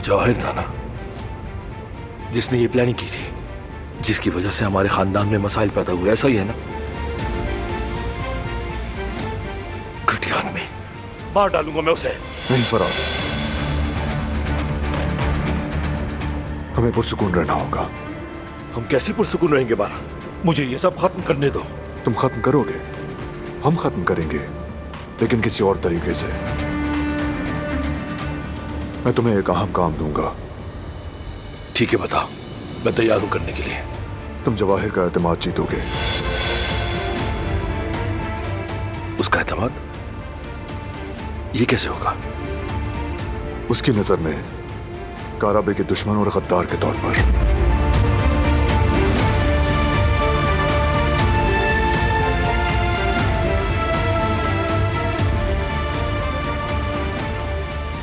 जवाहिर था ना जिसने ये प्लानिंग की थी, जिसकी वजह से हमारे खानदान में मसाइल पैदा हुए, ऐसा ही है ना? घटिया आदमी, मार डालूंगा मैं उसे। नहीं फराद, हमें पुरसुकून रहना होगा। हम कैसे पुरसुकून रहेंगे बारा? मुझे ये सब खत्म करने दो। तुम खत्म करोगे, हम खत्म करेंगे, लेकिन किसी और तरीके से। मैं तुम्हें एक अहम काम दूंगा। ठीक है, बताओ, मैं तैयार हूं करने के लिए। तुम जवाहिर का एतमाद जीतोगे। उसका एतमाद? ये कैसे होगा? उसकी नजर में काराबे के दुश्मन और गद्दार के तौर पर।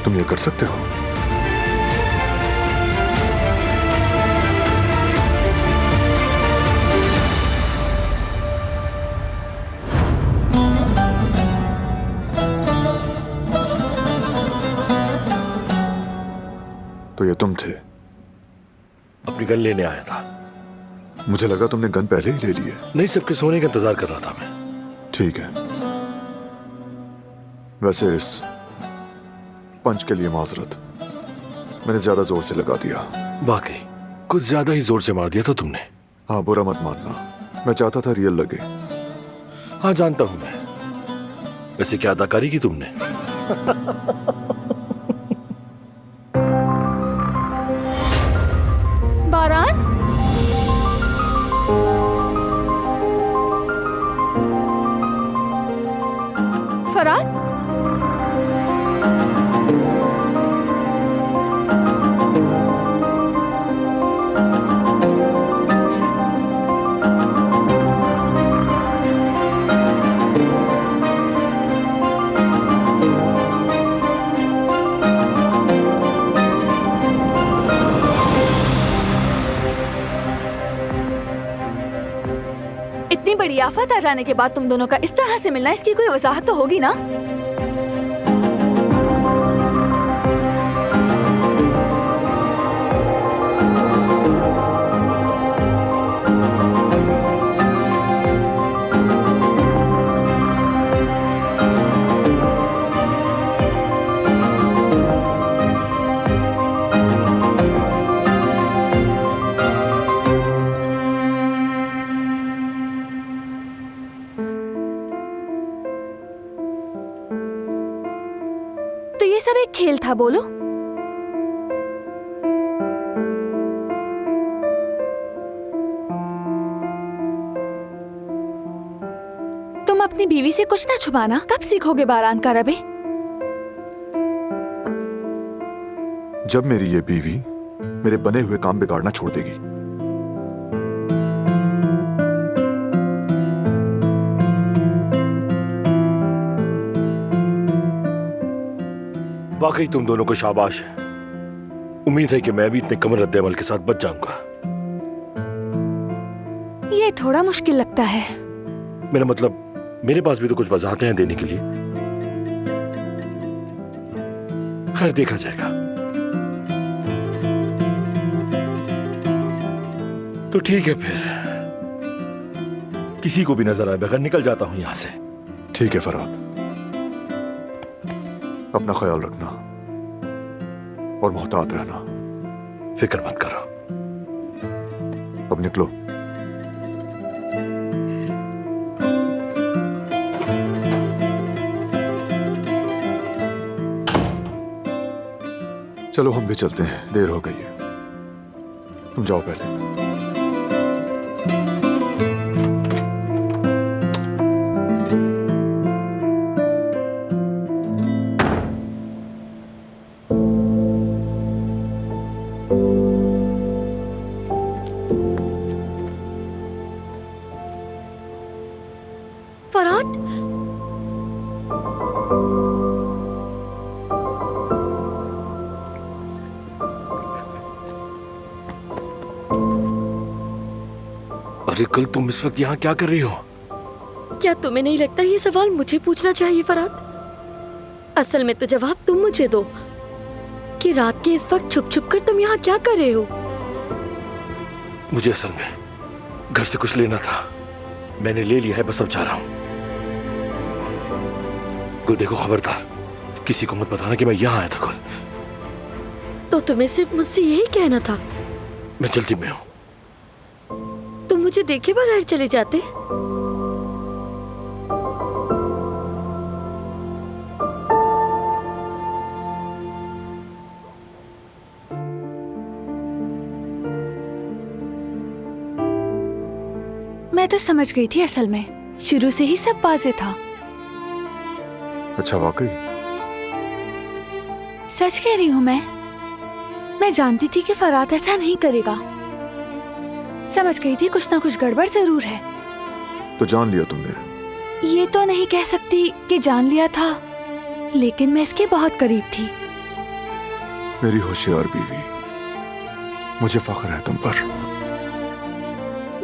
तुम ये कर सकते हो? तो ये तुम थे? अपनी गन लेने आया था। मुझे लगा तुमने गन पहले ही ले ली है। नहीं, सबके सोने का इंतजार कर रहा था मैं। ठीक है, वैसे इस पंच के लिए माजरत, मैंने ज्यादा जोर से लगा दिया। वाकई कुछ ज्यादा ही जोर से मार दिया था तुमने। हाँ, बुरा मत मानना, मैं चाहता था रियल लगे। हाँ, जानता हूं मैं। वैसे क्या अदाकारी की तुमने? बारान, फराद, इतनी बड़ी आफत आ जाने के बाद तुम दोनों का इस तरह से मिलना, इसकी कोई वजाहत तो होगी ना? तो ये सब एक खेल था, बोलो? तुम अपनी बीवी से कुछ ना छुपाना। कब सीखोगे बारान का रबे? जब मेरी ये बीवी मेरे बने हुए काम बिगाड़ना छोड़ देगी। वाकई तुम दोनों को शाबाश है। उम्मीद है कि मैं भी इतने कम रद्द-ए-अमल के साथ बच जाऊंगा। ये थोड़ा मुश्किल लगता है। मेरा मतलब, मेरे पास भी तो कुछ वजाहतें हैं देने के लिए। खैर, देखा जाएगा। तो ठीक है, फिर किसी को भी नजर आए बगैर निकल जाता हूं यहां से। ठीक है फराद, अपना ख्याल रखना और मोहतात रहना। फिक्र मत करो। अब निकलो। चलो हम भी चलते हैं, देर हो गई है। तुम जाओ पहले। फराद, अरे कल तुम इस वक्त यहाँ क्या कर रही हो? क्या तुम्हें नहीं लगता ये सवाल मुझे पूछना चाहिए फराद? असल में तो जवाब तुम मुझे दो। कि रात के इस वक्त छुप छुप कर तुम यहाँ क्या कर रहे हो? मुझे असल में घर से कुछ लेना था, मैंने ले लिया है, बस अब जा रहा हूं। गुल देखो, खबरदार किसी को मत बताना कि मैं यहाँ आया था। गुल, तो तुम्हें सिर्फ मुझसे यही कहना था? मैं जल्दी में हूं। तुम मुझे देखे बगैर चले जाते। मैं तो समझ गई थी, असल में शुरू से ही सब वाज़ेह था। अच्छा, वाकई? सच कह रही हूँ मैं जानती थी कि फरात ऐसा नहीं करेगा। समझ गई थी कुछ ना कुछ गड़बड़ जरूर है। तो जान लिया तुमने? ये तो नहीं कह सकती कि जान लिया था, लेकिन मैं इसके बहुत करीब थी। मेरी होशियार बीवी, मुझे फख्र है तुम पर।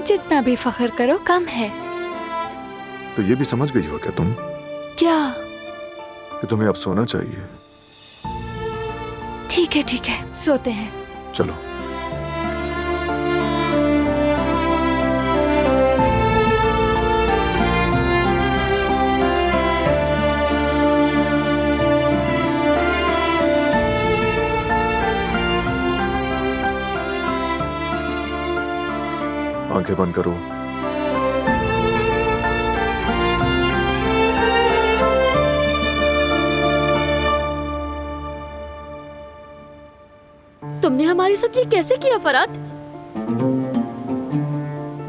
जितना भी फख्र करो कम है। तो ये भी समझ गई हो क्या तुम क्या? कि तुम्हें अब सोना चाहिए? ठीक है, सोते हैं। चलो। आंखें बंद करो। तुमने हमारे साथ ये कैसे किया फरात?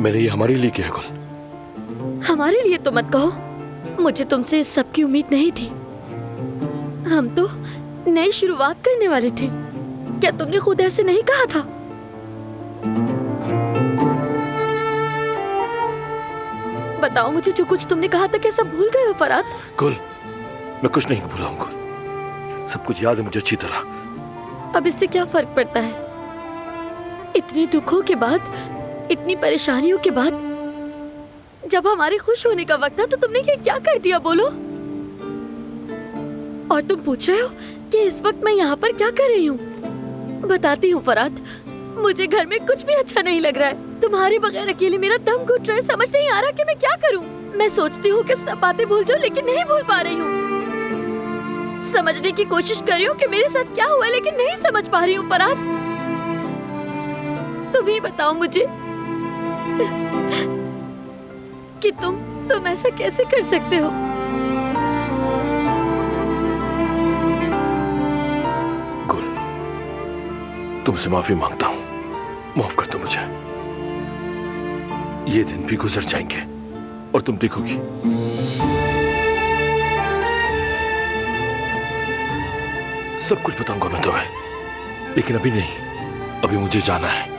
मैंने ये हमारे लिए किया है गुल। हमारे लिए तो मत कहो, मुझे तुमसे इस सब की उम्मीद नहीं थी। हम तो नई शुरुआत करने वाले थे। क्या तुमने खुद ऐसे नहीं कहा था? बताओ मुझे, जो कुछ तुमने कहा था क्या सब भूल गए हो फरात? गुल, मैं कुछ नहीं भूला हूं गुल, सब कुछ याद है मुझे अच्छी तरह। अब इससे क्या फर्क पड़ता है? इतने दुखों के बाद, इतनी परेशानियों के बाद, जब हमारे खुश होने का वक्त था तो तुमने ये क्या कर दिया बोलो? और तुम पूछ रहे हो कि इस वक्त मैं यहाँ पर क्या कर रही हूँ? बताती हूँ फरात, मुझे घर में कुछ भी अच्छा नहीं लग रहा है। तुम्हारे बगैर अकेले मेरा दम घुट रहा है। समझ नहीं आ रहा कि मैं क्या करूँ। मैं सोचती हूँ कि सब बातें भूल जाऊँ, लेकिन नहीं भूल पा रही हूँ। समझने की कोशिश कर रही हूँ कि मेरे साथ क्या हुआ, लेकिन नहीं समझ पा रही हूँ फरात। तुम ही बताओ मुझे कि तुम ऐसा कैसे कर सकते हो? गुल, तुमसे माफी मांगता हूँ, माफ कर दो मुझे। ये दिन भी गुजर जाएंगे और तुम देखोगी सब कुछ बताऊंगा मैं तुम्हें, लेकिन अभी नहीं। अभी मुझे जाना है।